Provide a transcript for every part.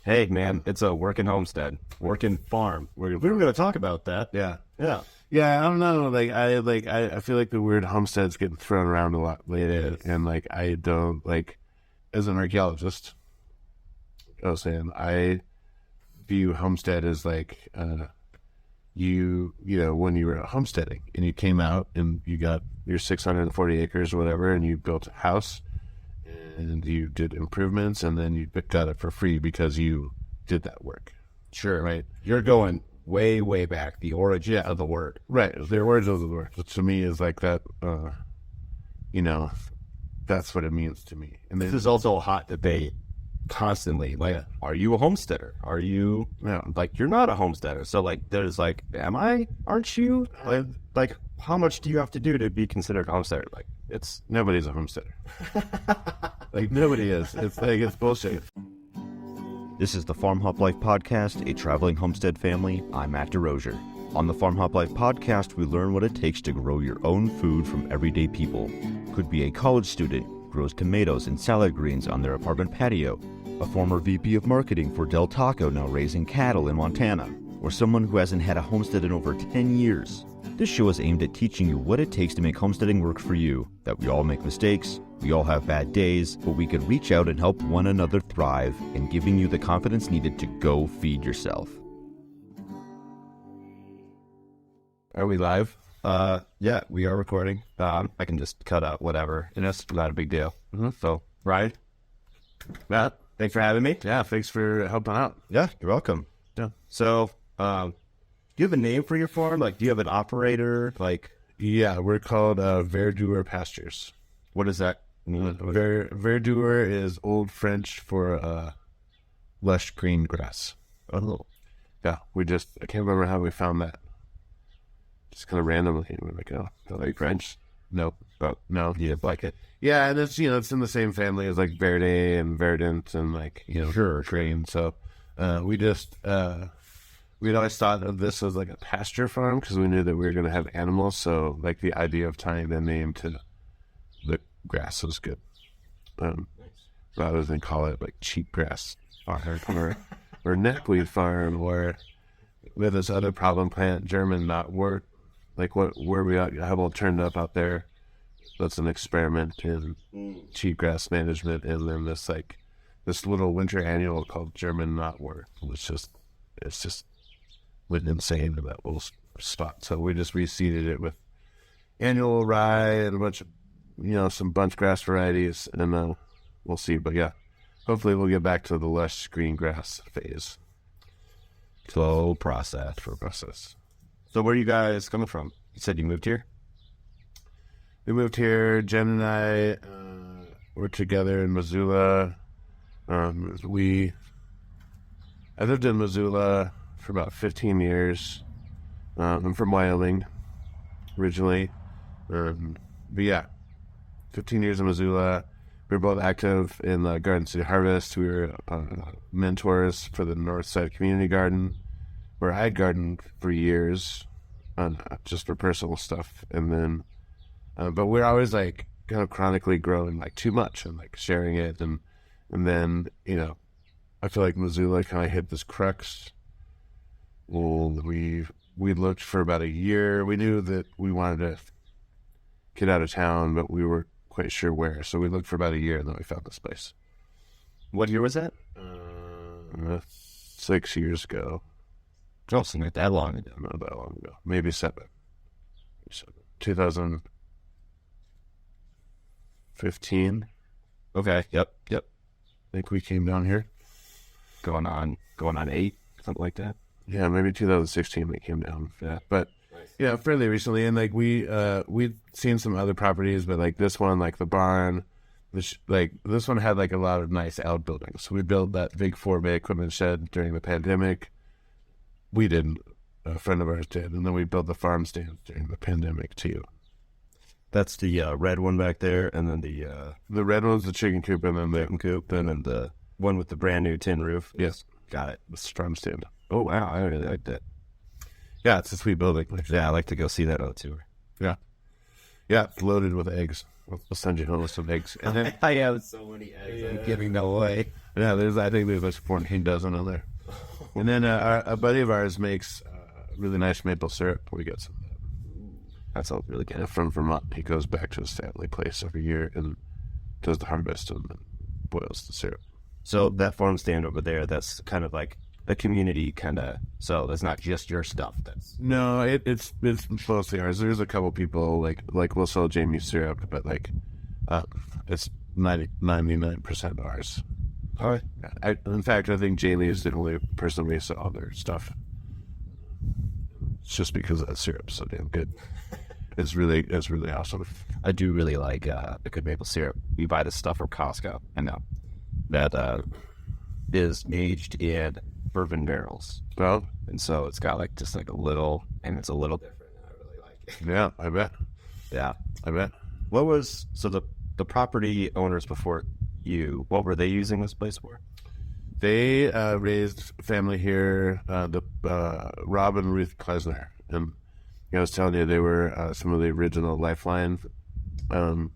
Hey, man, it's a working homestead, working farm. We were going to talk about that. Yeah. Yeah. Yeah, I don't know. I feel like the word homestead's getting thrown around a lot lately. And I don't as an archaeologist, I was saying I view homestead as when you were homesteading and you came out and you got your 640 acres or whatever and you built a house and you did improvements and then you got it for free because you did that work. Sure. Right. You're going way, way back, the origin of the word. Right. The origin of the word, which to me is that, that's what it means to me. And This is also a hot debate constantly. Are you a homesteader? Are you, you're not a homesteader. So, there's am I? Aren't you? How much do you have to do to be considered a homesteader? Nobody's a homesteader. Nobody is. It's bullshit. This is the Farm Hop Life Podcast, a traveling homestead family. I'm Matt DeRozier. On the Farm Hop Life Podcast, we learn what it takes to grow your own food from everyday people. Could be a college student, grows tomatoes and salad greens on their apartment patio, a former VP of marketing for Del Taco now raising cattle in Montana, or someone who hasn't had a homestead in over 10 years. This show is aimed at teaching you what it takes to make homesteading work for you, that we all make mistakes, we all have bad days, but we can reach out and help one another thrive, and giving you the confidence needed to go feed yourself. Are we live? Yeah, we are recording. I can just cut out whatever. It's not a big deal. Mm-hmm. So, Ryan, Matt, thanks for having me. Yeah, thanks for helping out. Yeah, you're welcome. Yeah. So, do you have a name for your farm? Do you have an operator? Yeah, we're called Verdure Pastures. What does that mean? Verdure is Old French for lush green grass. Oh. Yeah, I can't remember how we found that. Just kind of randomly. We're like French? Nope. Oh, no. You didn't like it? Yeah, and it's, it's in the same family as Verde and Verdant and Sure. Train. So we'd always thought of this as a pasture farm because we knew that we were going to have animals. So the idea of tying the name to the grass was good. Rather than call it cheap grass farm or neckweed farm or with this other problem plant, German knotwort. Where we have all turned up out there. That's an experiment in cheatgrass management, and then this little winter annual called German knotwort, which just went insane in that little spot. So we just reseeded it with annual rye and a bunch of some bunch grass varieties, and we'll see. But yeah, hopefully we'll get back to the lush green grass phase. Slow process. So where are you guys coming from? You said you moved here? We moved here. Jen and I were together in Missoula. I lived in Missoula for about 15 years. I'm from Wyoming originally. But yeah, 15 years in Missoula. We were both active in the Garden City Harvest. We were mentors for the Northside Community Garden, where I had gardened for years, just for personal stuff. And then, but we're always kind of chronically growing too much and sharing it. And then, I feel like Missoula kind of hit this crux. Well, we looked for about a year. We knew that we wanted to get out of town, but we weren't quite sure where. So we looked for about a year and then we found this place. What year was that? 6 years ago. Oh, so not that long ago. Not that long ago. Maybe 7. 2015. Okay. Yep. I think we came down here. Going on 8, something like that. Yeah, maybe 2016 we came down. Yeah, but yeah, fairly recently. And we'd seen some other properties, but this one, the barn, this one had a lot of nice outbuildings. So we built that big 4-bay equipment shed during the pandemic. We didn't. A friend of ours did. And then we built the farm stand during the pandemic, too. That's the red one back there, and then the red one's the chicken coop, and then the chicken coop, and then the one with the brand new tin roof. Yes. Got it. The farm stand. Oh, wow. I really like that. Yeah, it's a sweet building. Yeah, I like to go see that on a tour. Yeah. Yeah, it's loaded with eggs. We'll send you home with some eggs. And then I have so many eggs I'm giving them away. Yeah, I think there's like 14 dozen on there. And then a buddy of ours makes really nice maple syrup. We get some. That sounds really good. From Vermont. He goes back to his family place every year and does the harvest and then boils the syrup. So that farm stand over there, that's kind of like the community kind of, so that's not just your stuff. No, it's mostly ours. There's a couple people like we'll sell Jamie syrup, but like it's 99% ours. All right. In fact, I think Jamie is the only person we sell their stuff. It's just because that syrup's so damn good. It's really awesome. I do really like the good maple syrup. We buy this stuff from Costco, and that is aged in bourbon barrels. Well, and so it's got like just like a little, and it's a little different. And I really like it. Yeah, I bet. Yeah, I bet. What was the property owners before you? What were they using this place for? They raised family here. The Rob and Ruth Klesner, and I was telling you they were some of the original Lifeline. It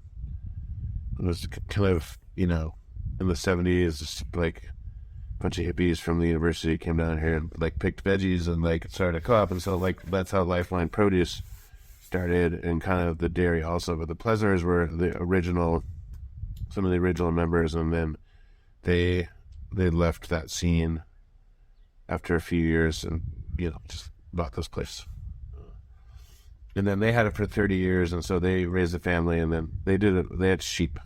was kind of in the 70s, just like a bunch of hippies from the university came down here and like picked veggies and like started a co-op, and so like that's how Lifeline Produce started, and kind of the dairy also. But the Plesners were some of the original members, and then they left that scene after a few years and just bought this place. And then they had it for 30 years, and so they raised a family, and then they had sheep.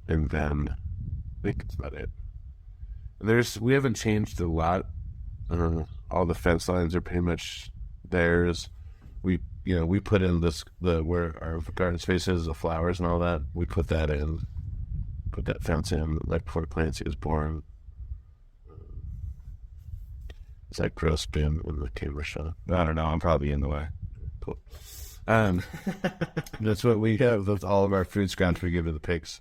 And then I think that's about it. We haven't changed a lot. All the fence lines are pretty much theirs. We put in where our garden space is, the flowers and all that. We put that fence in like before Clancy was born. Is that gross bin in the camera shot? I don't know. I'm probably in the way. Cool. That's what we have. That's all of our food scraps we give to the pigs.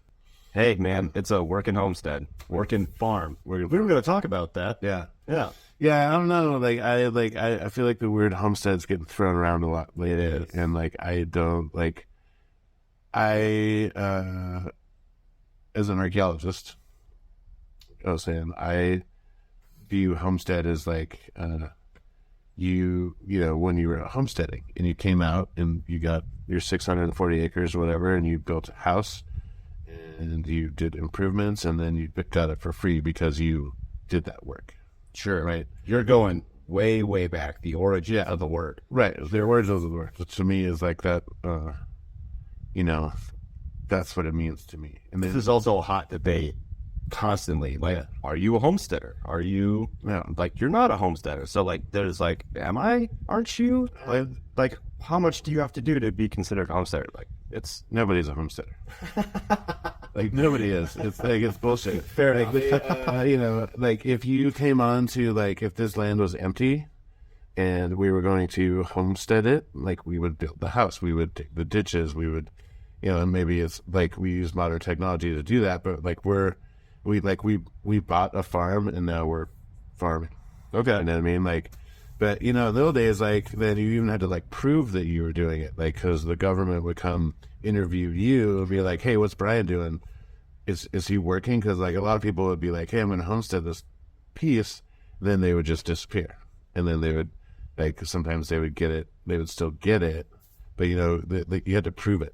Hey, man, it's a working homestead, working farm. We were going to talk about that. Yeah. Yeah. Yeah, I don't know. I feel like the word homestead's getting thrown around a lot lately, and I don't like. As an archaeologist, I was saying I view homestead as like when you were homesteading and you came out and you got your 640 acres or whatever, and you built a house and you did improvements, and then you got it for free because you did that work. Sure. Right. You're going way, way back. The origin of the word. Right. The origin of the word. Which to me is like that, that's what it means to me. And this is also a hot debate constantly. Like, are you a homesteader? Are you, you're not a homesteader. So like, there's like, am I? Aren't you? Like, how much do you have to do to be considered a homesteader? Like, nobody's a homesteader. Like, nobody is. It's like, it's bullshit. Fair enough. If you came on to, if this land was empty and we were going to homestead it, we would build the house, we would dig the ditches, we would, and maybe it's we use modern technology to do that, but we bought a farm and now we're farming. Okay. You know what I mean? But in the old days, then you even had to prove that you were doing it, because the government would come interview you and be like, "Hey, what's Brian doing? Is he working?" Because a lot of people would be like, "Hey, I'm going to homestead this piece," then they would just disappear, and then they would sometimes they would get it, they would still get it, but you had to prove it,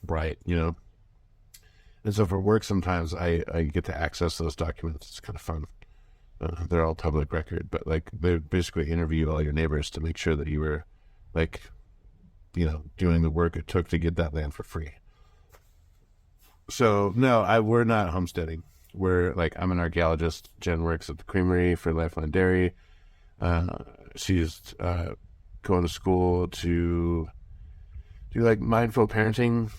right? And so for work, sometimes I get to access those documents. It's kind of fun. They're all public record, but they basically interview all your neighbors to make sure that you were doing the work it took to get that land for free. So no, we're not homesteading. We're I'm an archaeologist. Jen works at the creamery for Lifeline Dairy. She's going to school to do mindful parenting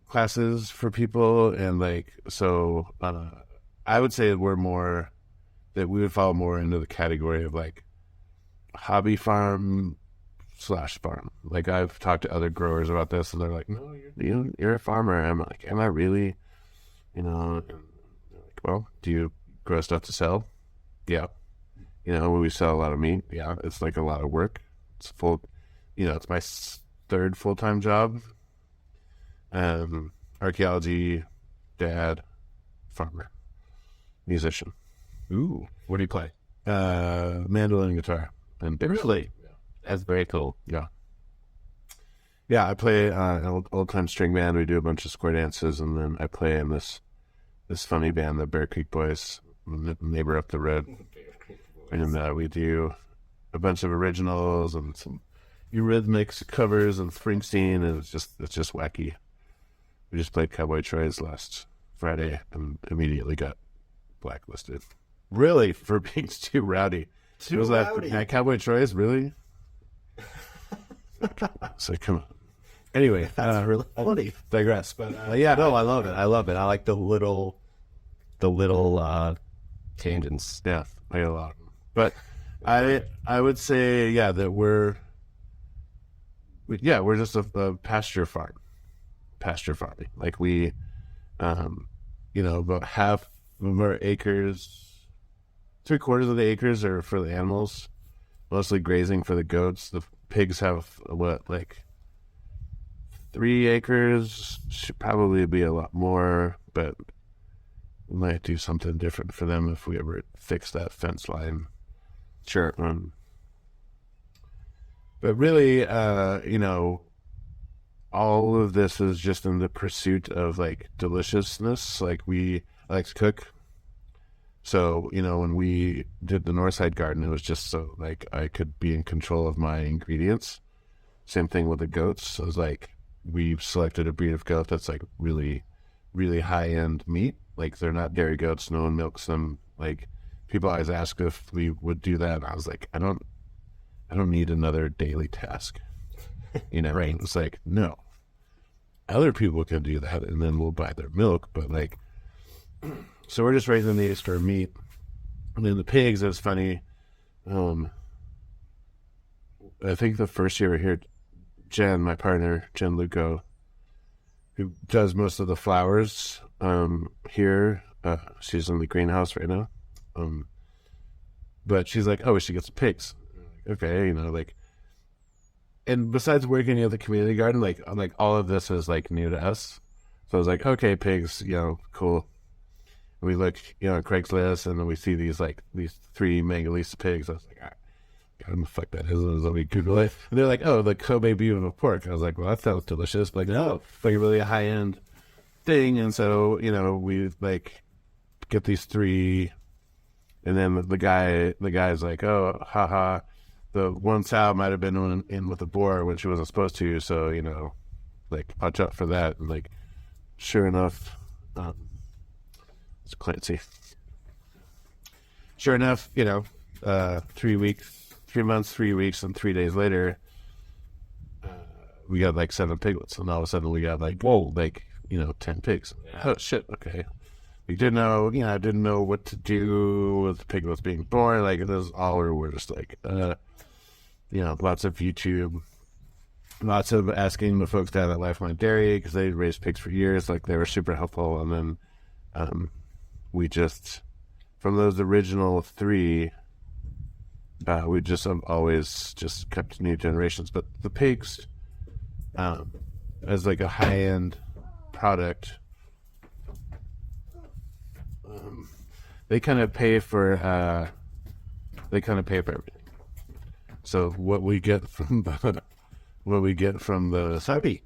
classes for people, and so I would say that we would fall more into the category of hobby farm / farm. I've talked to other growers about this, and they're like, "No, you're a farmer." I'm like, "Am I really?" And they're like, "Well, do you grow stuff to sell?" Yeah. We sell a lot of meat. Yeah, it's a lot of work. It's full. It's my third full-time job. Archaeology, dad, farmer, musician. Ooh, what do you play? Mandolin and guitar. And Really? Yeah. That's very cool. Yeah. Yeah, I play an old-time string band. We do a bunch of square dances, and then I play in this funny band, the Bear Creek Boys, neighbor up the road. And we do a bunch of originals and some Eurythmics covers and Springsteen, and it's just wacky. We just played Cowboy Troy's last Friday and immediately got blacklisted. Really? For being too rowdy. Too was rowdy? That Cowboy Troy's, really? So come on. Anyway, Really funny. digress. But Yeah, no, I love it. I love it. I like the little tangents. yeah, I got a lot of them. But I would say, yeah, that we're just a pasture farm. Pasture farming. Like we, about half of our acres, 3/4 of the acres are for the animals, mostly grazing for the goats. The pigs have 3 acres, should probably be a lot more, but we might do something different for them if we ever fix that fence line. Sure. But really, all of this is just in the pursuit of like deliciousness. Like I like to cook. So, when we did the Northside Garden, it was just so like I could be in control of my ingredients. Same thing with the goats. So it was like we selected a breed of goat that's like really, really high-end meat. Like they're not dairy goats. No one milks them. Like people always ask if we would do that. And I was like, I don't need another daily task. Right. It's like, no. Other people can do that, and then we'll buy their milk. But like, so we're just raising these for meat. And then the pigs, it's funny. I think the first year we here, Jen, my partner, Jen Luco, who does most of the flowers here. She's in the greenhouse right now. But she's like, oh, we should get some pigs. Okay, and besides working at the community garden, like all of this is like new to us. So I was like, okay, pigs, cool. We look, at Craigslist, and then we see these 3 Mangalitsa pigs. I was like, I don't know the fuck that is. And so we Google it, and they're like, oh, the Kobe beef of pork. I was like, well, that sounds delicious. But no, it's like a really high end thing. And so we get these 3, and then the guy's like, oh, haha. The one sow might have been in with a boar when she wasn't supposed to, so, watch out for that. And, sure enough, it's Clancy. Sure enough, 3 months, 3 weeks, and 3 days later, we got 7 piglets. And all of a sudden we got 10 pigs. Oh, shit, okay. We didn't know, I didn't know what to do with the piglets being born. This is all we're just lots of YouTube, lots of asking the folks down at Lifeline Dairy because they raised pigs for years. They were super helpful. And then we just, from those original 3, we just have always just kept new generations. But the pigs, as a high-end product, they kind of pay for everything. So what we get from the sapi,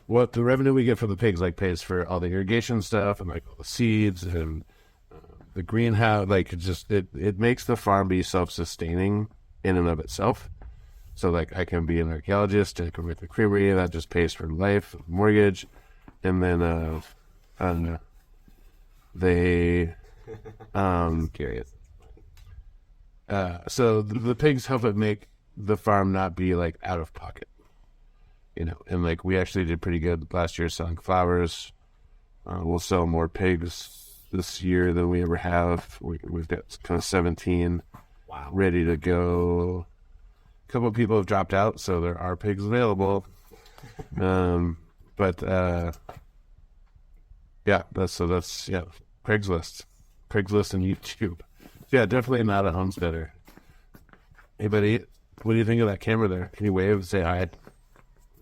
what the revenue we get from the pigs pays for all the irrigation stuff and all the seeds and the greenhouse. It makes the farm be self-sustaining in and of itself. So I can be an archaeologist, I can make a creamery that just pays for life, mortgage, and then they Curious. So the pigs help it make the farm not be out of pocket, and we actually did pretty good last year selling flowers. We'll sell more pigs this year than we ever have. We've got kind of 17 ready to go. A couple of people have dropped out, so there are pigs available. But that's Craigslist and YouTube. Yeah, definitely not a homesteader. Hey, buddy, what do you think of that camera there? Can you wave and say hi?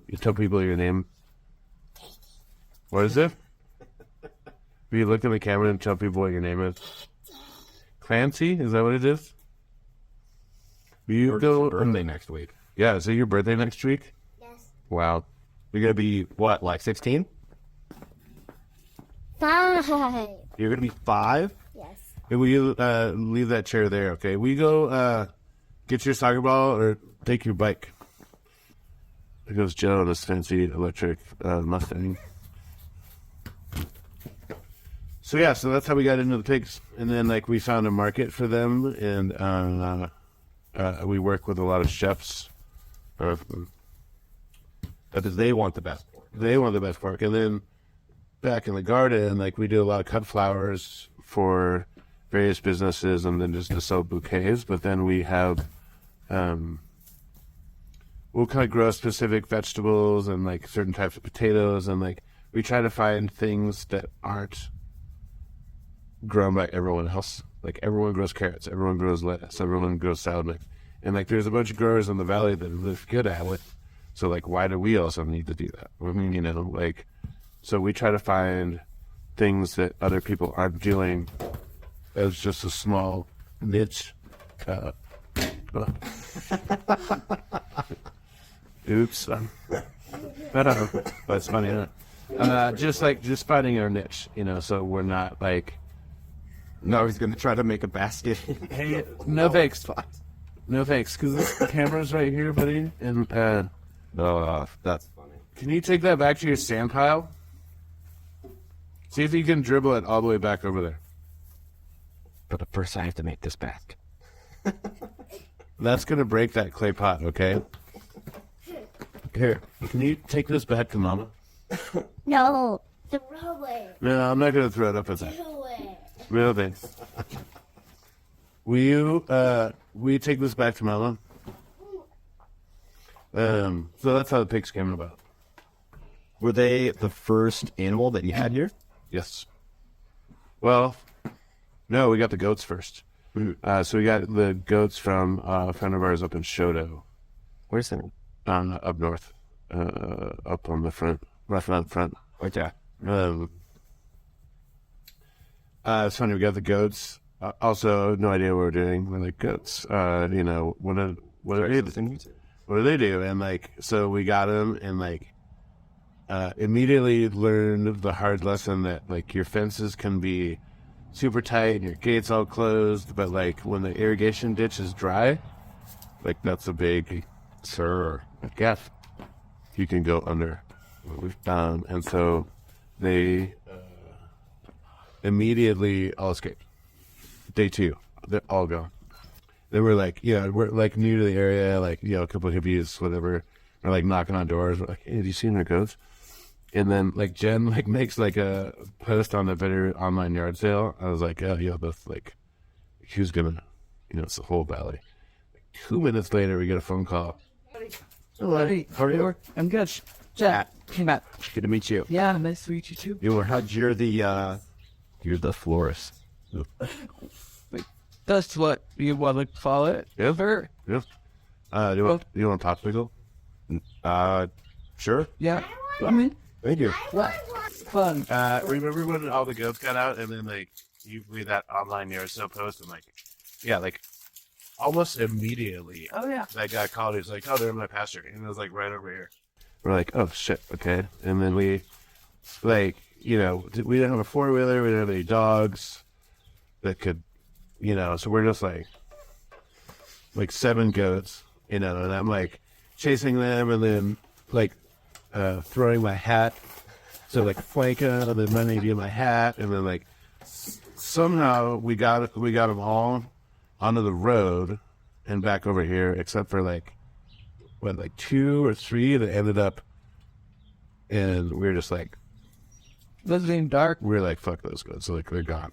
You tell people your name. What is it? Will you look in the camera and tell people what your name is? Clancy? Is that what it is? Will you go... Birthday next week. Yeah, is it your birthday next week? Yes. Wow. You're going to be, what, like 16? 5. You're going to be 5? Yes. Hey, will you leave that chair there, okay? Will you go get your soccer ball or take your bike? There goes Joe in this fancy electric Mustang. So yeah, so that's how we got into the pigs. And then like we found a market for them, and we work with a lot of chefs. Because they want the best pork. They want the best pork. And then back in the garden, like we do a lot of cut flowers for various businesses, and then just to sell bouquets. But then we have, we'll kind of grow specific vegetables and like certain types of potatoes, and like we try to find things that aren't grown by everyone else. Like everyone grows carrots, everyone grows lettuce, everyone grows salad mix, and like there's a bunch of growers in the valley that live good at it. So like, why do we also need to do that? I mean, you know, like, so we try to find things that other people aren't doing as just a small niche. Oops. But it's funny, huh? Just finding our niche, you know, so we're not like... No, he's going to try to make a basket. Hey, no fakes. No fakes, because the camera's right here, buddy. And, That's funny. can you take that back to your sand pile? See if you can dribble it all the way back over there. But first I have to make this basket. That's going to break that clay pot, okay? Here, can you take this back to Mama? No. Throw it. No, I'm not going to throw it up at that. Throw it. Really? Will you take this back to Mama? So that's how the pigs came about. Were they the first animal that you had here? Yes. Well, no, we got the goats first. So we got the goats from a friend of ours up in Shoto. Where's that? Up north. Up on the front. Right on the front. Right there. It's funny, we got the goats. Also, no idea what we're doing. We're like, goats. You know, what do they do? And like, so we got them, and like, immediately learned the hard lesson that like your fences can be super tight and your gates all closed, but like when the irrigation ditch is dry, like that's a big gap. You can go under. And so they immediately all escaped. Day 2, they're all gone. They were like, yeah, we're like new to the area, like, you know, a couple of hippies, whatever, are like knocking on doors. We're like, hey, have you seen our goats? And then like Jen like makes like a post on the better online yard sale. I was like, oh yeah, that's like, who's gonna, you know, it's the whole valley. Like 2 minutes later, we get a phone call. Hello. How are you? I'm good. Jack, came out. Good to meet you. Yeah, nice to meet you too. You're the florist. That's what you want to call it. Yeah. Sure. Yeah. Do you want a popsicle? Sure. Yeah. I mean, Thank you. what? Fun. Remember when all the goats got out and then like you made that online yard sale post and like, yeah, like almost immediately Oh yeah. that guy called. He's like, oh, they're in my pasture. And it was like right over here. We're like, oh shit, okay. And then we like, you know, we didn't have a 4-wheeler. We didn't have any dogs that could, you know, so we're just like 7 goats, you know, and I'm like chasing them and then like throwing my hat. So like flanking and then running to get my hat. And then like somehow we got them all onto the road and back over here, except for like 2 or 3 that ended up, and we were just like, Living dark. we were like, fuck those goats. So like they're gone.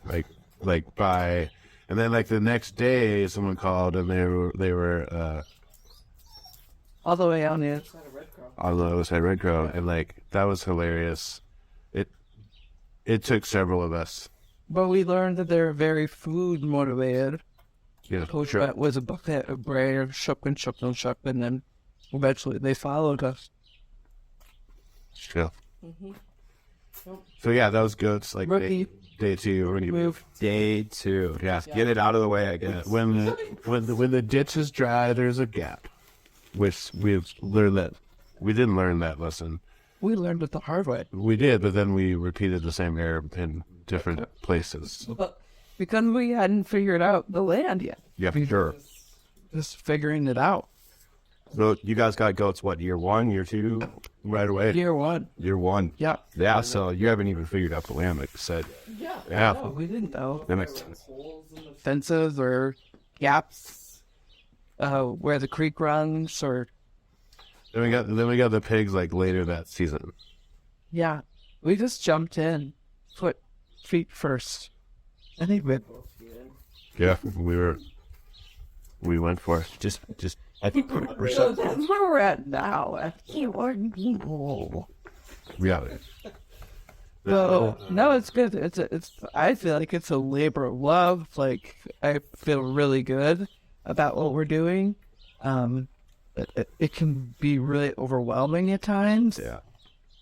Like bye. And then like the next day someone called and they were All the way on the other side of Red Crow. on the other side of Red Crow, and like that was hilarious. It took several of us. But we learned that they're very food motivated. Yeah, Coach Brett was a bucket of bread, shook, and then eventually they followed us. Yeah. So yeah, those goats like Rookie. Day 2. When you move. Day 2. Yeah. Get it out of the way, I guess. When the ditch is dry, there's a gap. Which we've learned that. We didn't learn that lesson. We learned it the hard way. We did, but then we repeated the same error in different places. Because we hadn't figured out the land yet. Yeah, sure. Just figuring it out. So you guys got goats, what, year 1, year 2? Right away. Year 1. Year 1. Yeah. Yeah, so you haven't even figured out the land, like you said. Yeah. No, we didn't know. That makes sense. Fences or gaps where the creek runs or... Then we got the pigs like later that season. Yeah. We just jumped in. Feet first. I think we... Yeah, we went for it. Just, I think So that's where we're at now. Reality. So, no, it's good. I feel like it's a labor of love. Like, I feel really good about what we're doing. It can be really overwhelming at times. Yeah.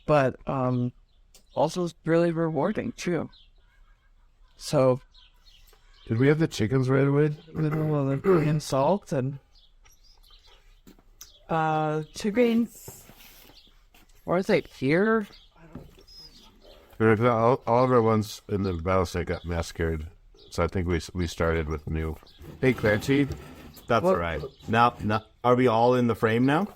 But also it's really rewarding too. So Did we have the chickens right away? and salt and chickens. Or is it here? All of our ones in the battlestate got massacred, so I think we started with new. Hey, Clancy, That's all right. Now, are we all in the frame now?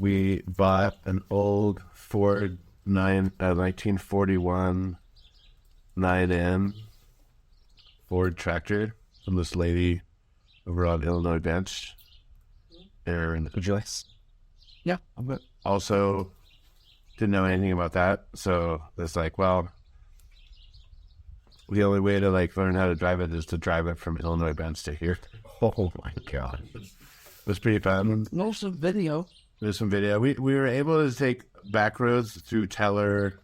we bought an old Ford 1941 9N Ford tractor from this lady over on Illinois Bench. And Would you like? Yeah, I'm good. also didn't know anything about that, so it's like, well, the only way to like learn how to drive it is to drive it from Illinois Bench to here. Oh my god. It was pretty fun. Most of video. There's some video. We were able to take back roads through Teller,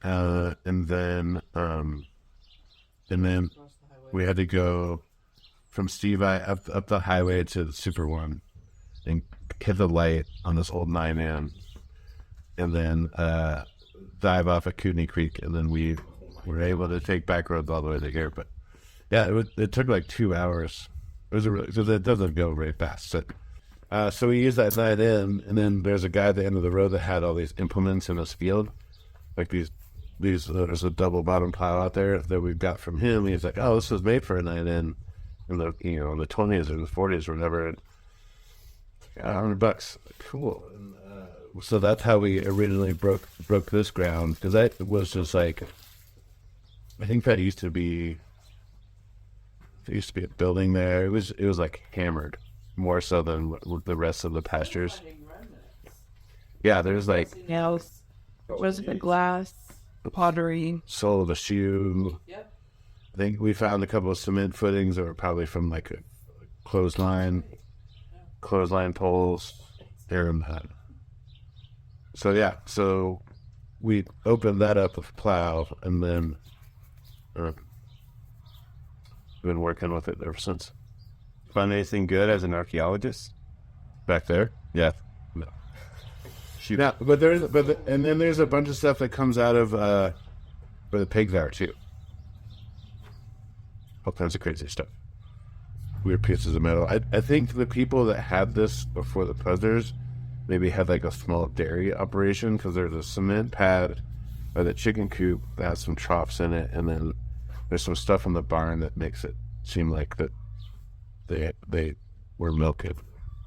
and then we had to go from Steve up the highway to the Super One and hit the light on this old 9N, and then dive off at Kootenai Creek, and then we were able to take back roads all the way to here. But yeah, it took like 2 hours. It was because it doesn't go very fast. So we used that 9N, and then there's a guy at the end of the road that had all these implements in his field, like these. There's a double bottom plow out there that we got from him. He's like, "Oh, this was made for a 9N in the in the 20s or the 40s or whatever." And $100. Cool. And, so that's how we originally broke this ground, because that was just like, I think that used to be. There used to be a building there. It was like hammered more so than the rest of the pastures. Yeah, there's like Nails. Was it the glass? Pottery. sole of a shoe. Yep. I think we found a couple of cement footings that were probably from like a clothesline poles there in that. So yeah, so we opened that up with plow, and then been working with it ever since. Find anything good as an archaeologist? Back there? Yeah. No. Yeah, but and then there's a bunch of stuff that comes out of where the pigs are too. All kinds of crazy stuff. Weird pieces of metal. I think the people that had this before the Puzzlers maybe had like a small dairy operation, because there's a cement pad or the chicken coop that has some troughs in it, and then there's some stuff in the barn that makes it seem like that they were milking.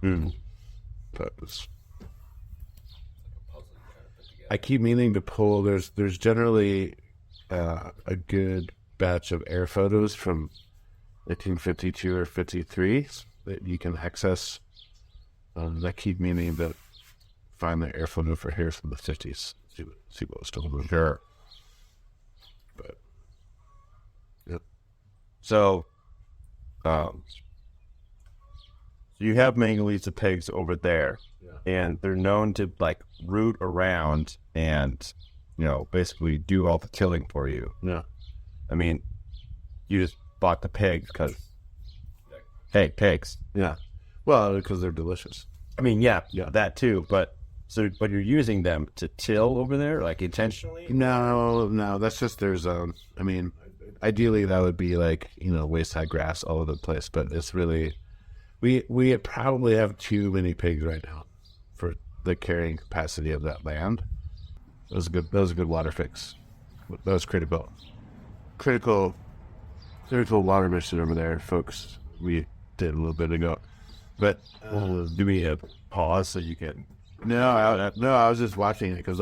But it's, I keep meaning to pull. There's generally a good batch of air photos from 1952 or 53 that you can access. I keep meaning to find the air photo for here from the 50s. See what was still moving. Sure. But yep. So, you have Mangalitsa pigs over there, and they're known to like root around and, basically do all the killing for you. Yeah. I mean, you just bought the pigs because, hey, pigs. Yeah. Well, because they're delicious. I mean, yeah, that too. But So, but you're using them to till over there, like intentionally? No, that's just their zone. I mean, ideally that would be like, waist high grass all over the place, but it's really, we probably have too many pigs right now for the carrying capacity of that land. That was a good water fix. That was critical water mission over there, folks. We did a little bit ago, but Do we pause so you can? no, I was just watching it because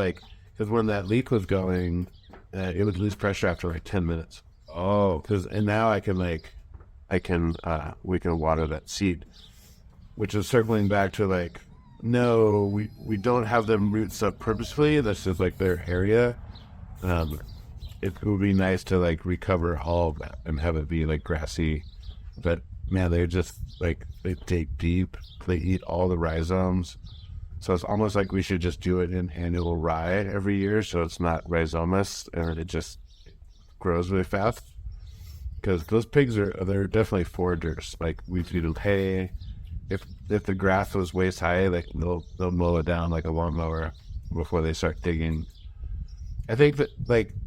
when that leak was going, it would lose pressure after like 10 minutes. Oh, And now we can water that seed, which is circling back to no, we don't have them roots up purposefully. That's just like their area. It would be nice to recover all of that and have it be grassy, but man, they just they dig deep. They eat all the rhizomes, so it's almost like we should just do it in annual rye every year, so it's not rhizomous and it just grows really fast. Because those pigs they're definitely foragers. We feed them hay. If the grass was waist high, they'll mow it down like a lawnmower before they start digging. I think that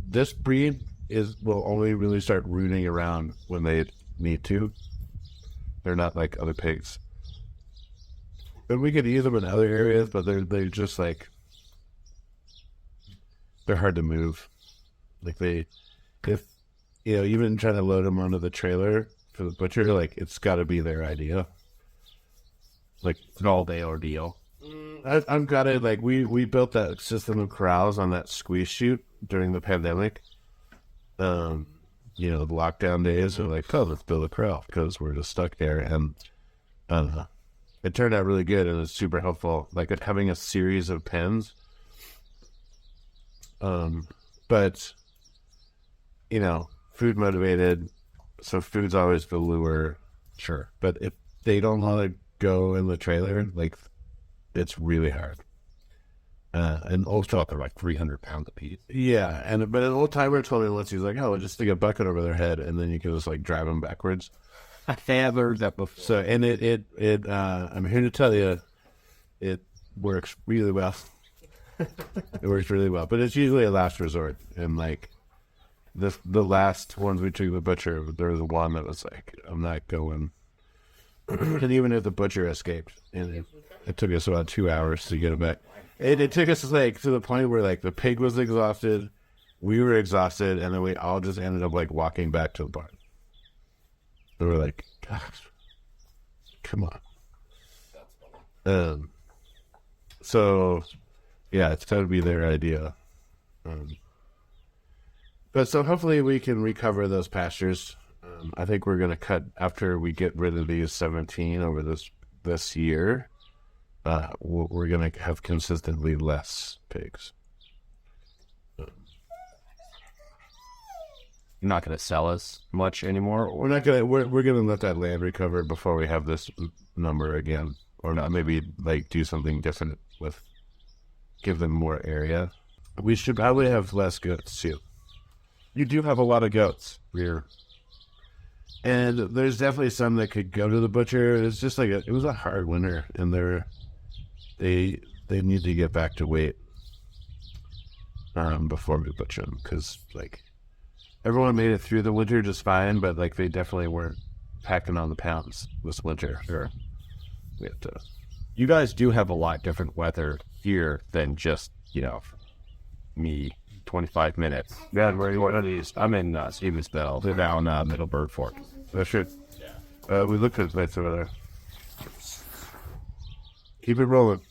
this breed will only really start rooting around when they need to. They're not like other pigs. And we could use them in other areas, but they're just they're hard to move. Even trying to load them onto the trailer for the butcher, it's got to be their idea. it's an all-day ordeal. I'm got it. We built that system of corrals on that squeeze chute during the pandemic. The lockdown days are let's build a corral because we're just stuck there, and it turned out really good and it's super helpful. Having a series of pens. But food motivated, so food's always the lure. Sure. But if they don't want to go in the trailer, it's really hard. And old They're 300 pounds a piece. yeah, but an old timer told me once, he's like, "Oh, just stick a bucket over their head, and then you can just drive them backwards." I have heard that before. So, and it I'm here to tell you, it works really well. It works really well, but it's usually a last resort. And the last ones we took to the butcher, there was one that was I'm not going. And even if the butcher escaped, and it took us about 2 hours to get him back. It took us to the point where the pig was exhausted, we were exhausted, and then we all just ended up walking back to the barn. We were gosh, come on. So yeah, it's got to be their idea. But so hopefully we can recover those pastures. I think we're going to cut after we get rid of these 17 over this year. We're going to have consistently less pigs. You're not going to sell us much anymore? We're not going to. We're going to let that land recover before we have this number again, or not. Maybe do something different give them more area. We should probably have less goats too. You do have a lot of goats. And there's definitely some that could go to the butcher. It's just it was a hard winter, and they need to get back to weight before we butcher them, because everyone made it through the winter just fine, but they definitely weren't packing on the pounds this winter. Sure. We have to. You guys do have a lot different weather here than just, me, 25 minutes. Yeah, where you want these? I'm in Stevensville, down Middleburg Fork. That's good. We looked at plates over there. Keep it rolling.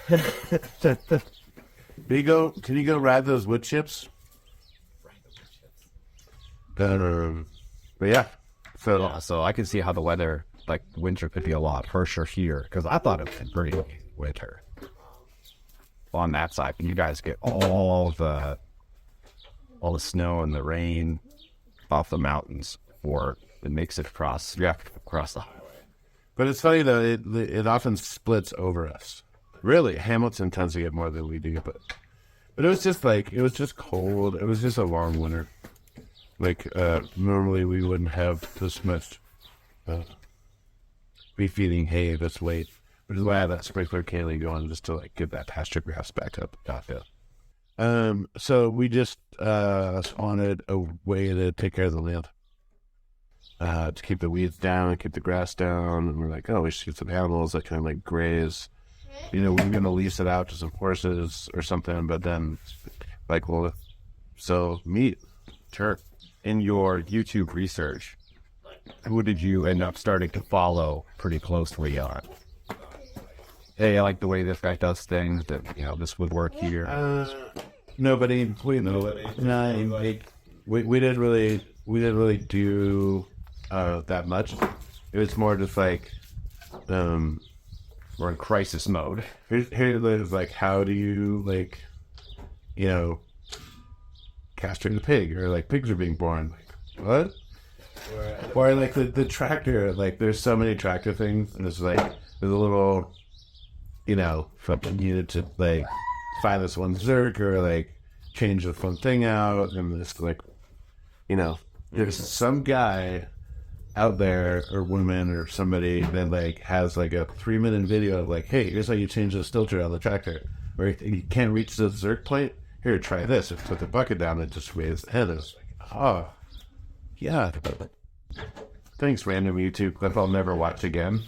Can you go ride those wood chips? But yeah. So I can see how the weather, winter could be a lot harsher here, because I thought it was pretty winter on that side. And you guys get all the snow and the rain off the mountains, or it makes it across the highway. But it's funny though, it often splits over us. Really, Hamilton tends to get more than we do, but it was just cold. It was just a long winter. Normally we wouldn't have this much be feeding hay this late. which is why I have that sprinkler canning going just to like get that pasture grass back up. Gotcha. So we just wanted a way to take care of the land, to keep the weeds down, keep the grass down, and we're like, oh, we should get some animals that can like graze. You know, we're gonna lease it out to some horses or something, but then like we'll sell meat. Sure. In your YouTube research, who did you end up starting to follow pretty closely on? Hey, I like the way this guy does things. That this would work here. Nobody. We didn't really do that much. It was more just like We're in crisis mode. here's like, how do you like, castrate a pig, or like pigs are being born? Like, what? Or like the tractor, like there's so many tractor things, and it's like there's a little, fucking needed to like find this one zerk, or like change this one thing out, and this like, there's some guy out there or woman or somebody that like has like a 3-minute video of like, hey, here's how you change the filter on the tractor, or you can't reach the zerk plate. Here, try this. And put the bucket down and just raise the head. It's like, oh, yeah. Thanks, random YouTube clip I'll never watch again,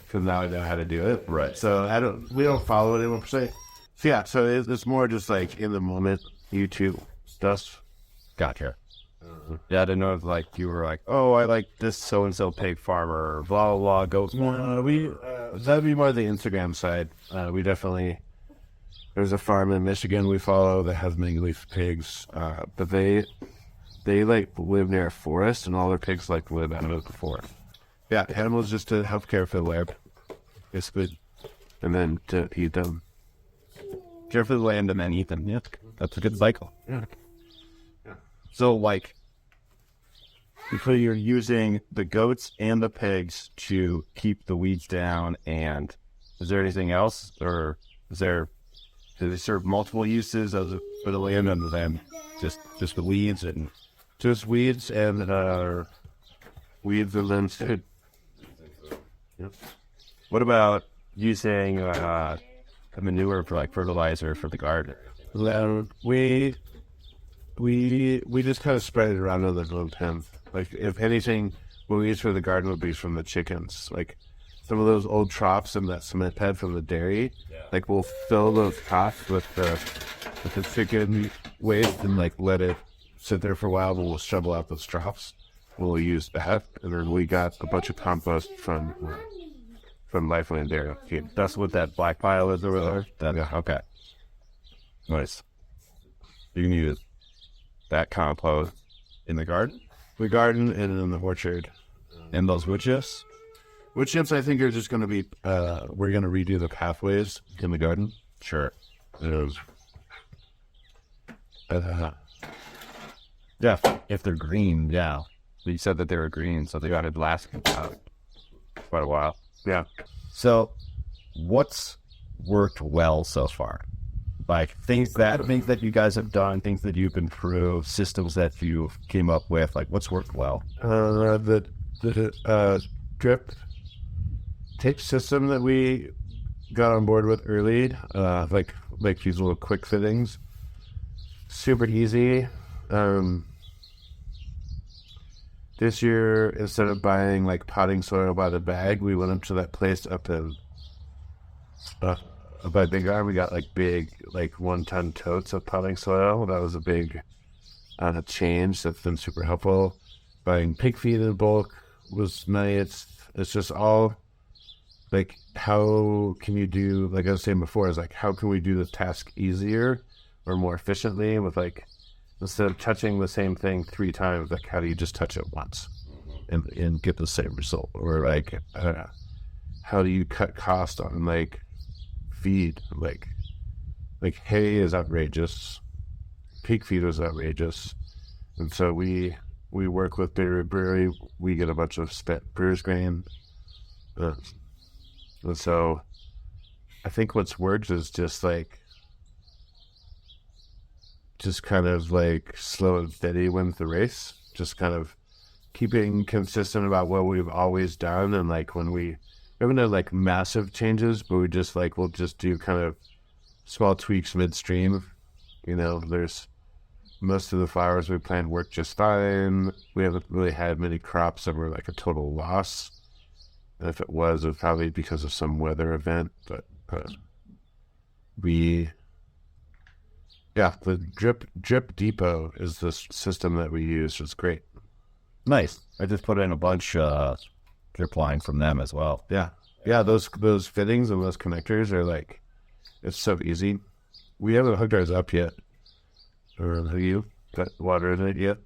because now I know how to do it. Right. So we don't follow anyone per se. So yeah, so it's more just like in the moment YouTube stuff. Gotcha. Yeah, I didn't know if like you were like, oh, I like this so and so pig farmer, or blah blah blah. Goats. That'd be more the Instagram side. We definitely. There's a farm in Michigan we follow that has Mangalitsa pigs, but they like live near a forest, and all their pigs like live out of the forest. Yeah, animals just to help care for the land. It's good, and then to eat them. Care for the land and then eat them. Yeah, that's a good cycle. Yeah. So like, so you're using the goats and the pigs to keep the weeds down, and is there anything else, or do they serve multiple uses for the land, and then just the weeds and Just weeds and then food. Yep. what about using a manure for like fertilizer for the garden? We just kind of spread it around on the little pen. Like, if anything, what we use for the garden would be from the chickens. Like, some of those old troughs in that cement pad from the dairy, like, we'll fill those troughs with the chicken waste and, like, let it sit there for a while, but we'll shovel out those troughs. We'll use that. And then we got a bunch of compost from Lifeline Dairy. That's what that black pile is over there? Yeah. Okay. Nice. You can use that compost in the garden? The garden and in the orchard. And those wood chips? Wood chips, I think, are just going to be, we're going to redo the pathways in the garden. Sure. Yeah. If they're green, yeah. You said that they were green, so they got to last quite a while. Yeah. So, what's worked well so far? Like things that you guys have done, things that you've improved, systems that you came up with. Like what's worked well? The drip tape system that we got on board with early, like these little quick fittings, super easy. This year, instead of buying like potting soil by the bag, we went up to that place up in by Big Iron. We got like big, like 1-ton totes of potting soil. That was a big change. That's been super helpful. Buying pig feed in bulk was nice. It's just all like, how can you do, like I was saying before, is like, how can we do the task easier or more efficiently with like, instead of touching the same thing 3 times, like how do you just touch it once and get the same result? Or like, how do you cut cost on like feed? Like hay is outrageous, pig feed is outrageous, and so we work with Dairy Brewery. We get a bunch of spent brewer's grain, and so I think what's worked is just kind of like slow and steady wins the race. Just kind of keeping consistent about what we've always done, and like when we haven't had like massive changes, but we'll just do kind of small tweaks midstream. You know, there's most of the flowers we planted work just fine. We haven't really had many crops that were like a total loss. And if it was probably because of some weather event. But the drip depot is the system that we use. It's great. Nice. I just put in a bunch drip line from them as well. Yeah. Those fittings and those connectors are like, it's so easy. We haven't hooked ours up yet. Or have you got water in it yet?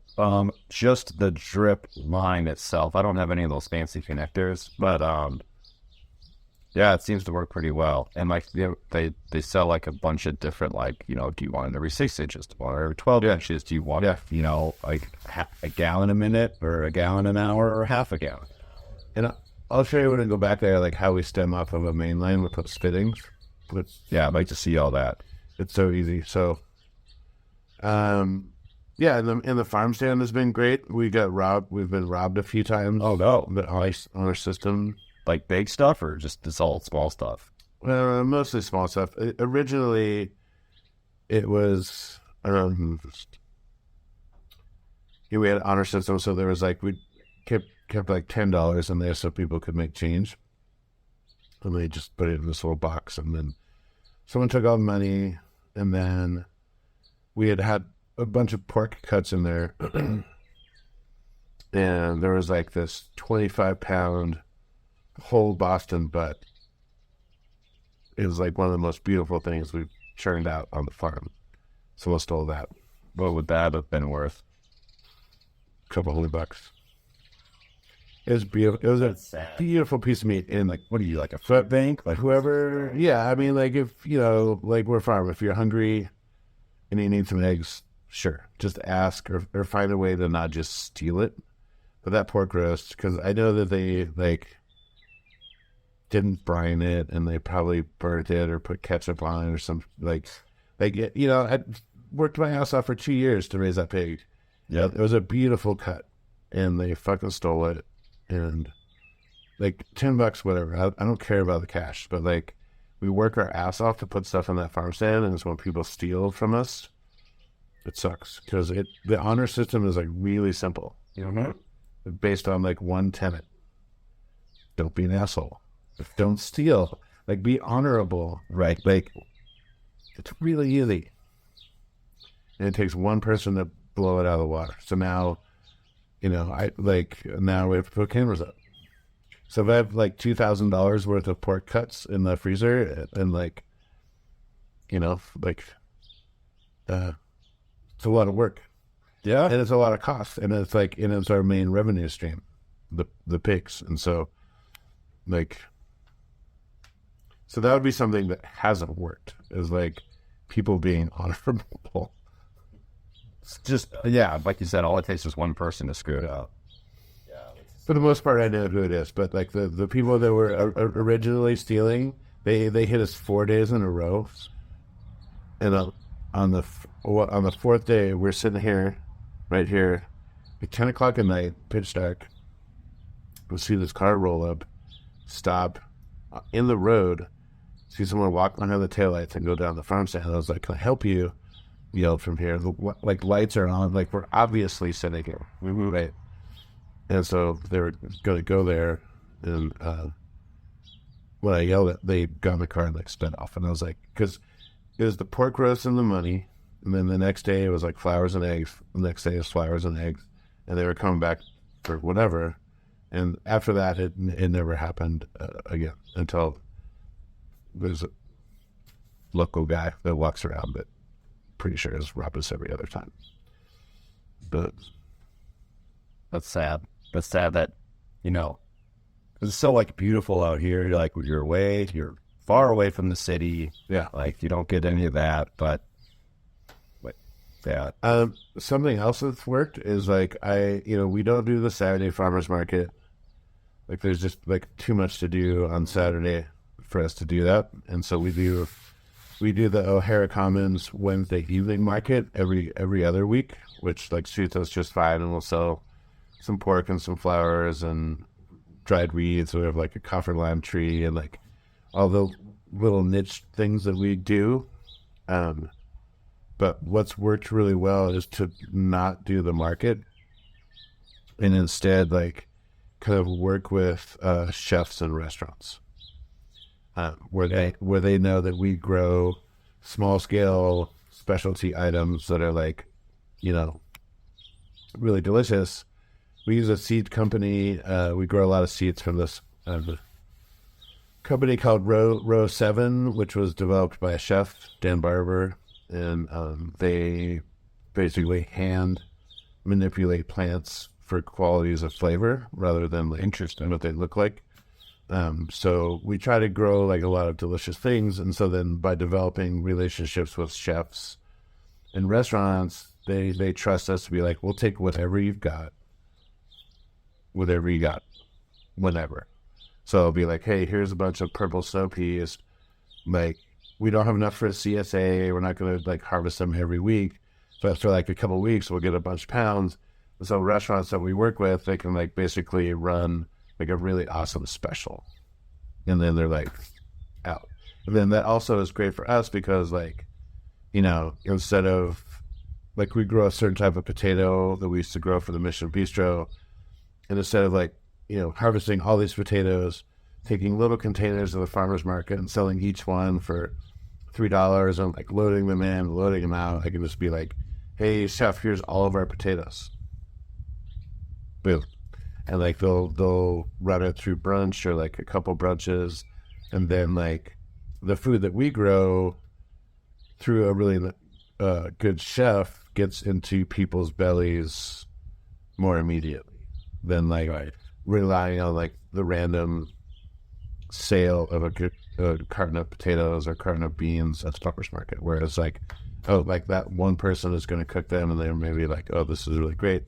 Just the drip line itself. I don't have any of those fancy connectors, but yeah, it seems to work pretty well. And like they sell like a bunch of different, like, you know, do you want it every 6 inches? Do you want it every 12 inches? Do you want you know, like a gallon a minute or a gallon an hour or half a gallon? And I'll show you when I go back there, like how we stem off of a main line with those fittings. But yeah, I'd like to see all that. It's so easy. So, yeah, and the farm stand has been great. We've been robbed a few times. Oh no, but on our system, like big stuff or just it's all small stuff. Mostly small stuff. Originally, it was we had honor system, so there was like we kept like $10 in there so people could make change, and they just put it in this little box, and then someone took all the money, and then we had a bunch of pork cuts in there, and there was like this 25-pound whole Boston butt. It was like one of the most beautiful things we've churned out on the farm. Someone stole that. What would that have been worth? A couple $100. It was beautiful. It was a beautiful piece of meat. And like, what are you, like a foot bank? Like whoever, yeah. I mean, like if, you know, like we're a farm, if you're hungry and you need some eggs, sure, just ask or find a way to not just steal it. But that pork roast, because I know that they like didn't brine it and they probably burnt it or put ketchup on it or some like you know, I worked my ass off for 2 years to raise that pig. Yeah, it was a beautiful cut, and they fucking stole it. And like $10, whatever. I don't care about the cash, but like we work our ass off to put stuff on that farm stand, and it's when people steal from us. It sucks because the honor system is like really simple, you know, based on like one tenet: don't be an asshole, don't steal, like be honorable, right? Like it's really easy, and it takes one person to blow it out of the water. So now, you know, now we have to put cameras up. So if I have like $2,000 worth of pork cuts in the freezer, and like, you know, like, it's a lot of work. Yeah. And it's a lot of cost. And it's like, and it's our main revenue stream, the pigs. And so like, so that would be something that hasn't worked, is like people being honorable. It's just, yeah, like you said, all it takes is one person to screw it up. For the most part, I know who it is, but like the people that were originally stealing, they hit us 4 days in a row, and on the fourth day, we're sitting here, right here, at 10 o'clock at night, pitch dark. We see this car roll up, stop in the road, see someone walk under the taillights and go down the farm stand. I was like, "Can I help you?" Yelled from here. Like lights are on, like we're obviously sitting here. We move it. And so they were going to go there, and when I yelled it, they got in the car and like sped off. And I was like, because it was the pork roast and the money, and then the next day it was like flowers and eggs. The next day it was flowers and eggs, and they were coming back for whatever. And after that, it never happened again until there's a local guy that walks around, but pretty sure has robbed us every other time. But that's sad. That's sad that, you know, it's so like beautiful out here. You're like, you're far away from the city. Yeah. Like you don't get any of that, but yeah. Something else that's worked is like, we don't do the Saturday farmers market. Like there's just like too much to do on Saturday for us to do that. And so we do the O'Hara Commons Wednesday evening market every other week, which like suits us just fine, and we'll sell some pork and some flowers and dried weeds. We have like a coffee lime tree and like all the little niche things that we do. But what's worked really well is to not do the market and instead like kind of work with chefs and restaurants where they know that we grow small scale specialty items that are like, you know, really delicious. We use a seed company. We grow a lot of seeds from this company called Row 7, which was developed by a chef, Dan Barber, and they basically hand manipulate plants for qualities of flavor rather than like interesting what they look like. So we try to grow like a lot of delicious things, and so then by developing relationships with chefs and restaurants, they trust us to be like, we'll take whatever you got, whenever. So it'll be like, hey, here's a bunch of purple snow peas. Like, we don't have enough for a CSA. We're not going to like harvest them every week, but after like a couple of weeks, we'll get a bunch of pounds. And so restaurants that we work with, they can like basically run like a really awesome special, and then they're like out. And then that also is great for us because like, you know, instead of like we grow a certain type of potato that we used to grow for the Mission Bistro, and instead of like, you know, harvesting all these potatoes, taking little containers to the farmer's market and selling each one for $3 and like loading them in, loading them out, I can just be like, hey chef, here's all of our potatoes. Boom. And like they'll run it through brunch or like a couple brunches, and then like the food that we grow through a really good chef gets into people's bellies more immediately than like relying on like the random sale of a carton of potatoes or carton of beans at the farmer's market. Whereas like, oh, like that one person is going to cook them and they're maybe like, oh, this is really great.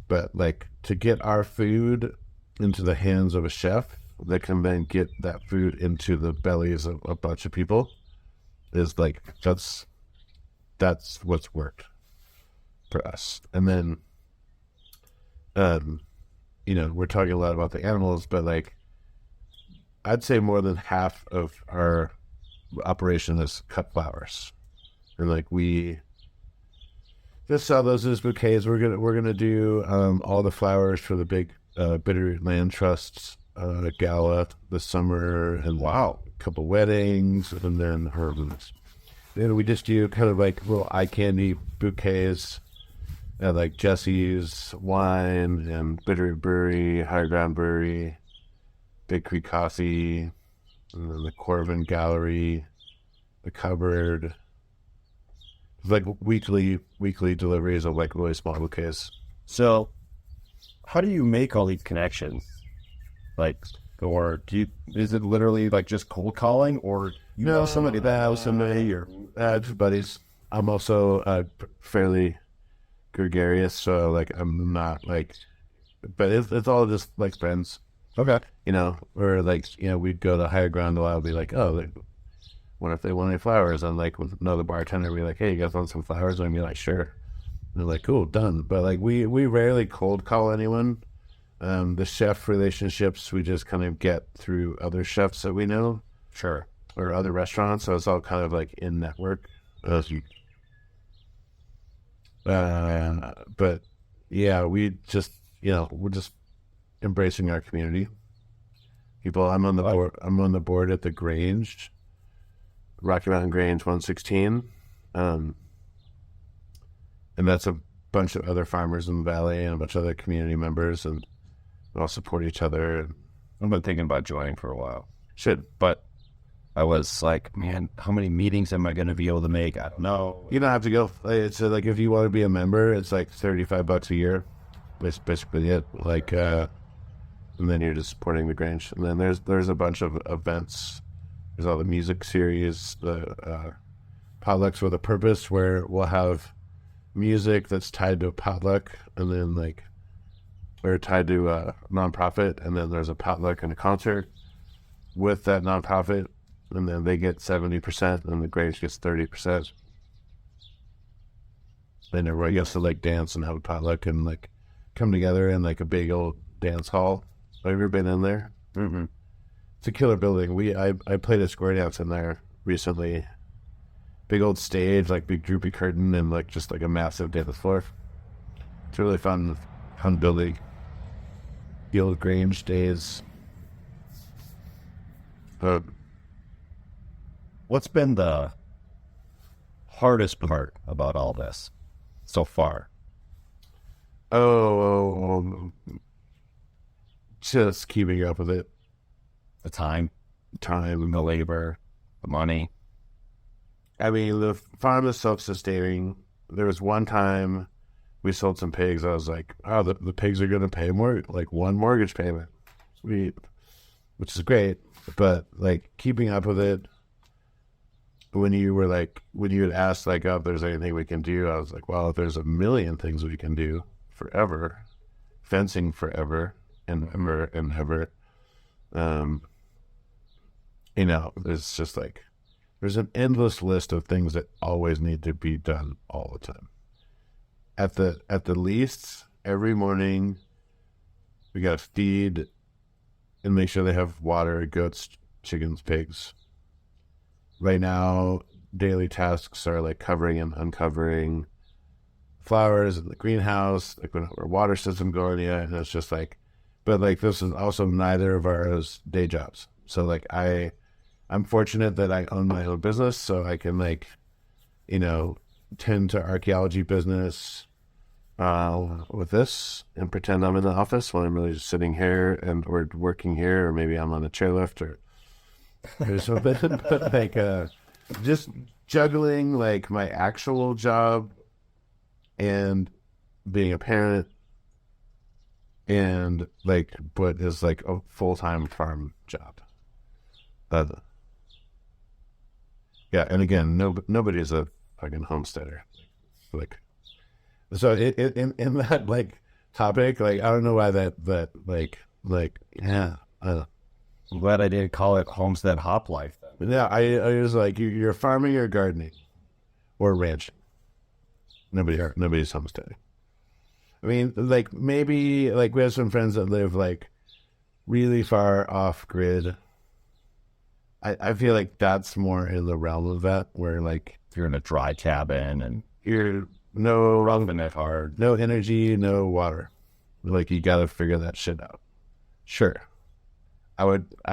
But like to get our food into the hands of a chef that can then get that food into the bellies of a bunch of people is like, that's what's worked for us. And then, you know, we're talking a lot about the animals, but like, I'd say more than half of our operation is cut flowers. And like we just sell those as bouquets. We're gonna do all the flowers for the big Bitterland Trust gala this summer, and a couple weddings, and then Herbels. Then we just do kind of like little eye candy bouquets, like Jesse's wine and Bitter Brewery, High Ground Brewery, Big Creek Coffee, and then the Corvin Gallery, the Cupboard. It's like weekly deliveries of like really small bouquets. So, how do you make all these connections? Like, or is it literally like just cold calling, or you know somebody that knows somebody, or just buddies? I'm also fairly gregarious, so like I'm not like, but it's all just like friends. Okay, you know, or like, you know, we'd go to Higher Ground a lot. I'd be like, oh, like, what if they want any flowers? And like with another bartender, be like, hey, you guys want some flowers? And I'd be like, sure. And they're like, cool, done. But like we rarely cold call anyone. The chef relationships we just kind of get through other chefs that we know, sure, or other restaurants. So it's all kind of like in network. But yeah, we just, you know, we're just embracing our community. People, I'm on the board at the Grange, Rocky Mountain Grange 116, and that's a bunch of other farmers in the valley and a bunch of other community members, and we all support each other. I've been thinking about joining for a while. Should, but I was like, man, how many meetings am I going to be able to make? I don't know. You don't have to go. It's like if you want to be a member, it's like $35 a year. That's basically it. Like, and then you're just supporting the Grange. And then there's a bunch of events. There's all the music series, the potlucks with a purpose, where we'll have music that's tied to a potluck, and then like we're tied to a nonprofit, and then there's a potluck and a concert with that nonprofit, and then they get 70%, and the Grange gets 30%. And everybody gets to like dance and have a potluck and like come together in like a big old dance hall. Have you ever been in there? Mm-hmm. It's a killer building. I played a square dance in there recently. Big old stage, like big droopy curtain, and like just like a massive dance floor. It's a really fun building. The old Grange days. What's been the hardest part about all this so far? Just keeping up with it. The time, Time. the labor, the money. I mean, the farm is self-sustaining. There was one time we sold some pigs. I was like, oh, the pigs are going to pay more, like one mortgage payment. Sweet. Which is great. But like keeping up with it, when you had asked like, oh, if there's anything we can do, I was like, well, if there's a million things we can do forever, fencing forever and ever and ever. It's just like, there's an endless list of things that always need to be done all the time. At the least, every morning, we got to feed and make sure they have water, goats, chickens, pigs. Right now, daily tasks are like covering and uncovering flowers in the greenhouse, like when our water system going yet, and it's just like, but like this is also neither of ours day jobs. So like I'm fortunate that I own my own business, so I can like, tend to archaeology business with this and pretend I'm in the office when I'm really just sitting here or working here, or maybe I'm on a chairlift or something. But like just juggling like my actual job and being a parent and like what is like a full-time farm job. Yeah, and again, nobody's a fucking homesteader. Like, so in that like topic, like I don't know why that yeah. I'm glad I didn't call it homestead hop life then. Yeah, I was like, you're farming or gardening or ranching. Nobody's homesteading. I mean, like maybe like we have some friends that live like really far off grid. I feel like that's more in the realm of that, where like You're in a dry cabin and you're no rubbing it hard. no energy, no water. Like you got to figure that shit out. Sure, I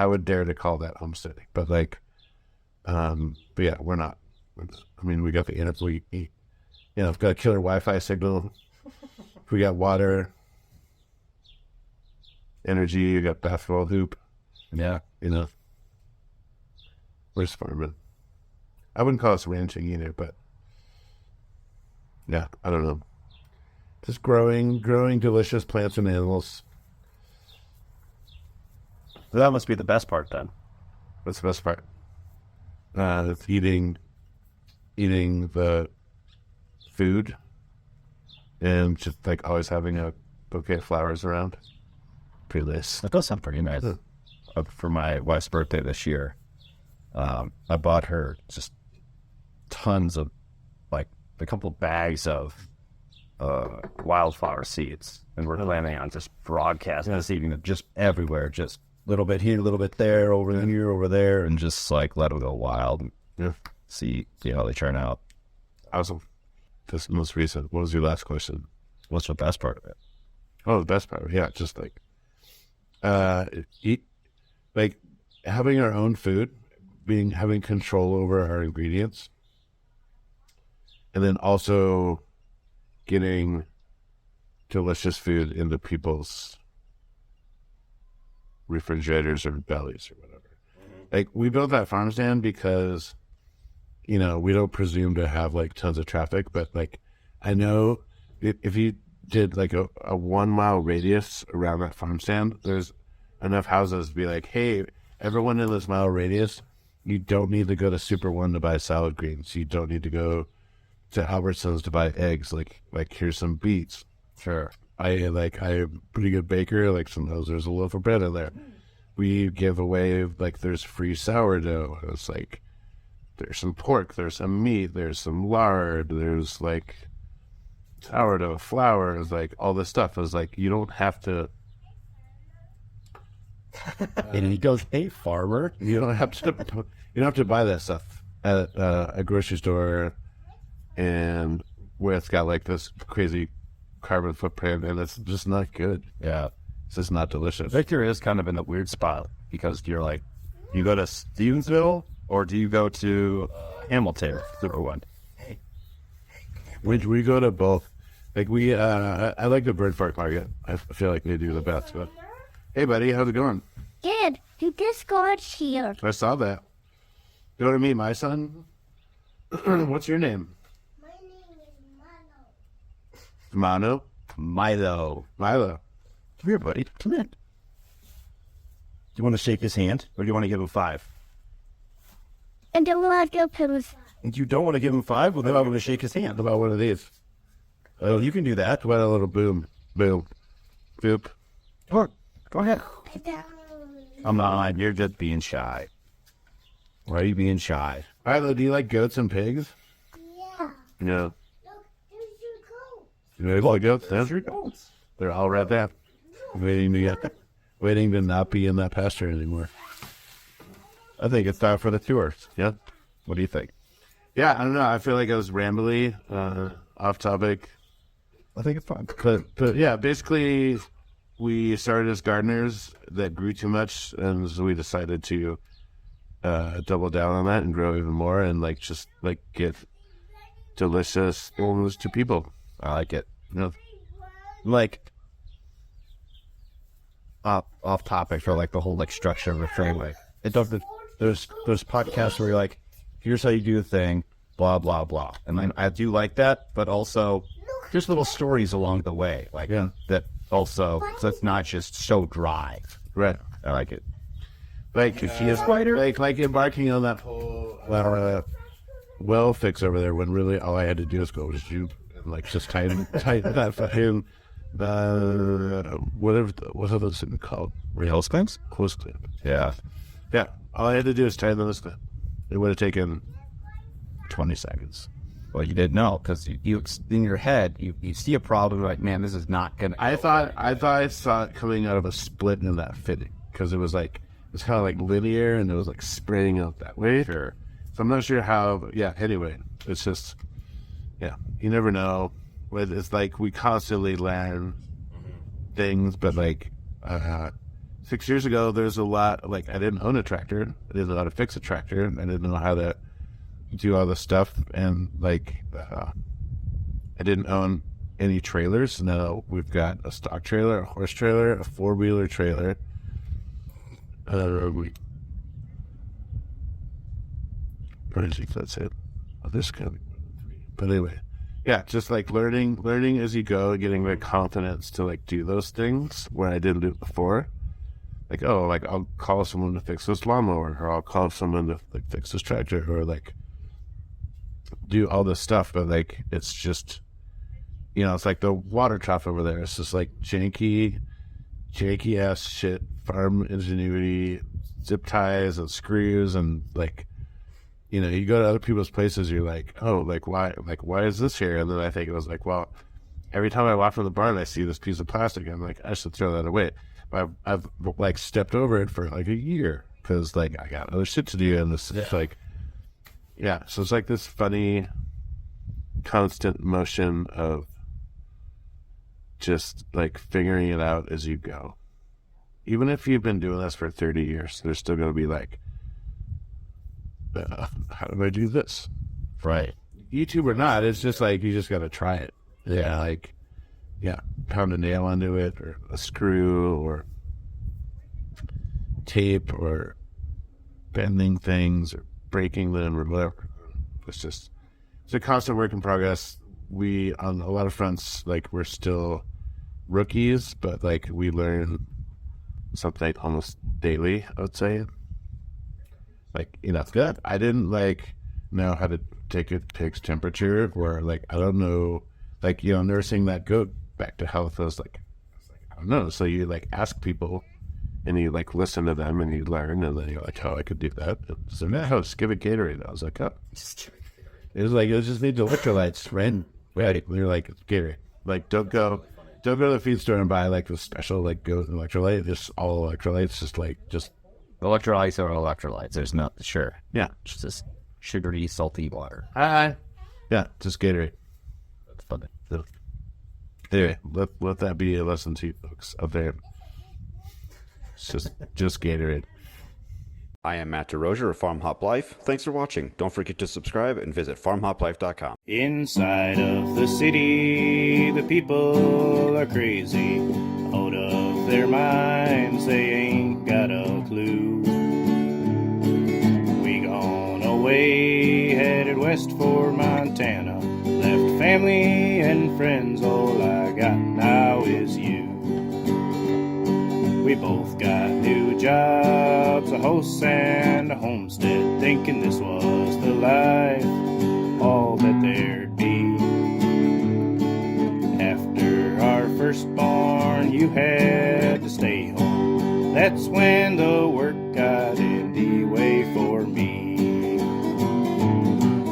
would dare to call that homesteading, but like, but yeah, we're not. I mean, we got the internet. We've got a killer Wi-Fi signal. We got water, energy. You got basketball hoop. Yeah. We're just farming. I wouldn't call us ranching either, but yeah, I don't know. Just growing delicious plants and animals. That must be the best part then. That's the best part. It's eating the food and just like always having a bouquet of flowers around. Pretty nice. That does sound pretty nice. For my wife's birthday this year, I bought her just tons of, like, a couple bags of wildflower seeds, and we're planning on just broadcasting this, eating them just everywhere, just a little bit here, a little bit there, over here, over there, and just like let them go wild and see how they turn out. Awesome. This most recent. What was your last question? What's the best part of it? Oh, the best part. Yeah, just like eat, like having our own food, having control over our ingredients, and then also getting delicious food into people's refrigerators or bellies or whatever. Like we built that farm stand because, we don't presume to have like tons of traffic, but like I know if you did like a 1 mile radius around that farm stand, there's enough houses to be like, hey, everyone in this mile radius, you don't need to go to Super One to buy salad greens. You don't need to go to Albertsons to buy eggs. Like here's some beets. Sure. I'm a pretty good baker. Like sometimes there's a loaf of bread in there. We give away like there's free sourdough. It's like there's some pork, there's some meat, there's some lard, there's like sourdough, flour, like all this stuff. It's like you don't have to And he goes, "Hey, farmer." You don't have to buy that stuff at a grocery store, and where it's got like this crazy carbon footprint, and it's just not good. Yeah. It's just not delicious. Victor is kind of in a weird spot because you're like, you go to Stevensville or do you go to Hamilton? Super one. We go to both. Like I like the Bird Park Market. I feel like they do the best. But hey, buddy, how's it going? Dad, you just got here. I saw that. You want to meet my son? What's your name? My name is Mano. Mano? Milo. Come here, buddy. Come in. Do you want to shake his hand or do you want to give him 5? And then we'll have to put his... And you don't want to give him 5? Well, then I'm going to shake his hand. How about one of these? Oh, you can do that. What a little boom. Boom. Boop. Go ahead. I'm not. You're just being shy. Why are you being shy? Milo, do you like goats and pigs? Yeah. No. Look, there's your coat. You like goats? There's your goats. They're all right there. Waiting to not be in that pasture anymore. I think it's time for the tours. Yeah. What do you think? Yeah, I don't know. I feel like I was rambly, off topic. I think it's fun. But yeah, basically we started as gardeners that grew too much, and so we decided to double down on that and grow even more and just get delicious things to people. I like it. You know? Off topic for the whole structure of a framework. It doesn't. There's podcasts where you're like, here's how you do the thing, blah blah blah, and I do like that, but also there's little stories along the way, that also, so it's not just so dry. Right. I like it. If he is like embarking on that whole well fix over there when really all I had to do was go to shoot and just tighten that fucking whatever what are those things called? Hose clamps? Hose clamp. Yeah. Yeah. All I had to do was tighten this clamp. It would have taken 20 seconds. Well, you didn't know because you in your head you see a problem like, man, this is not gonna. I thought I saw it coming out of a split in that fitting because it was kind of linear and it was spreading out that way. Sure. So I'm not sure how. But yeah. Anyway, it's just you never know. It's we constantly learn things, but 6 years ago, there's a lot. I didn't own a tractor. I didn't know how to fix a tractor. I didn't know how to do all this stuff, and I didn't own any trailers. Now we've got a stock trailer, a horse trailer, a 4-wheeler trailer. I think that's it. Oh, this kind of. But anyway. Yeah, just learning as you go, getting the confidence to do those things where I didn't do it before. I'll call someone to fix this lawnmower, or I'll call someone to fix this tractor, or do all this stuff. But it's just, it's the water trough over there. It's just janky ass shit, farm ingenuity, zip ties and screws, and you go to other people's places, you're why is this here? And then I think it was well, every time I walk from the barn, I see this piece of plastic. I'm I should throw that away. But I've stepped over it for a year because I got other shit to do, and this is so it's this funny, constant motion of just figuring it out as you go. Even if you've been doing this for 30 years, there's still going to be how do I do this? Right. YouTube or not, it's just you just got to try it. Yeah. Pound a nail onto it, or a screw, or tape, or bending things, or breaking them, or whatever. It's a constant work in progress. We, on a lot of fronts, we're still rookies, but we learn something almost daily, I would say. Good. I didn't know how to take a pig's temperature, or I don't know, nursing that goat back to health. I was I don't know. So you ask people, and you listen to them, and you learn, and then you're oh, I could do that. So now just give it Gatorade. I was oh. It was it just needs electrolytes, right? You're Gatorade. Don't go. Don't go to the feed store and buy like the special like goat electrolyte. Just all electrolytes. Just Electrolytes are electrolytes. There's not sure. yeah. It's just sugary, salty water. Yeah, just Gatorade. That's fun. So, anyway, let that be a lesson to you folks out there. It's just Gatorade. I am Matt DeRozier of Farm Hop Life. Thanks for watching. Don't forget to subscribe and visit farmhoplife.com. Inside of the city, the people are crazy, out of their minds, they ain't got a clue. We gone away, headed west for Montana, left family and friends, all I got now is you. We both got new jobs, a house and a homestead, thinking this was the life, all that there'd be. After our firstborn, you had to stay home. That's when the work got in the way for me.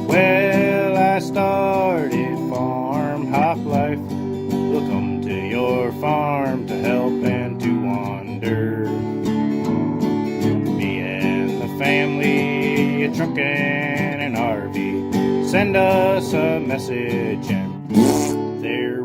Well, I started Farm Hop Life. We'll come to your farm to help and to wander. Me and the family, a truck and an RV. Send us a message and there